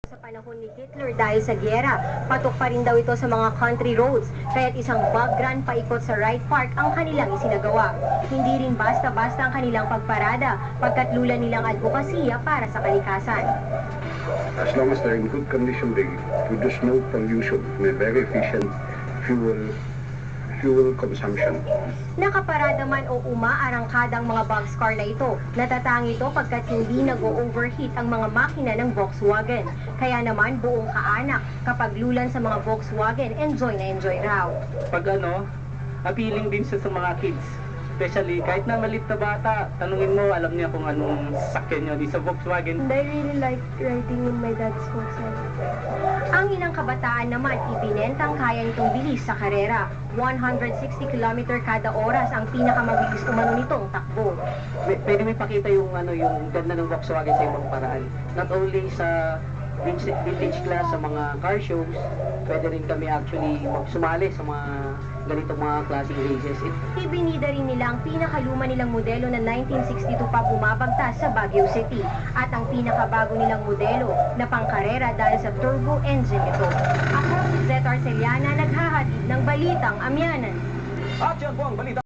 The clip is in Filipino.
Sa panahon ni Hitler dahil sa giyera, patok pa rin daw ito sa mga country roads, kaya't isang bug run paikot sa Wright Park ang kanilang isinagawa. Hindi rin basta-basta ang kanilang pagparada, pagkat lula nilang advokasya para sa kalikasan. As long as they're in good condition, they produce no pollution, may very efficient fuel consumption. Nakaparada man o umaarangkadang mga boxcar na ito, natatangi ito pagkat hindi nag-overheat ang mga makina ng Volkswagen. Kaya naman buong kaanak, kapag lulan sa mga Volkswagen, enjoy na enjoy raw. Pag appealing din siya sa mga kids. Especially kahit na malit na bata, tanungin mo, alam niya kung anong sakyan niya di sa Volkswagen. I really like riding in my dad's Volkswagen. Ang ilang kabataan naman, ibinentang kaya nitong bilis sa karera. 160 km kada oras ang pinakamabilis umano nitong takbo. Pwede may pakita yung ganda ng Volkswagen sa ibang paraan. Not only sa vintage class, sa mga car shows, pwede rin kami actually magsumali sa mga ganitong mga klaseng races. Ibinida rin nila ang pinakaluma nilang modelo na 1962 pa bumabagtas sa Baguio City at ang pinakabago nilang modelo na pangkarera dahil sa turbo engine nito. Ako si Zeth Arceliana, naghahatid ng Balitang Amyanan. At yan po ang balita.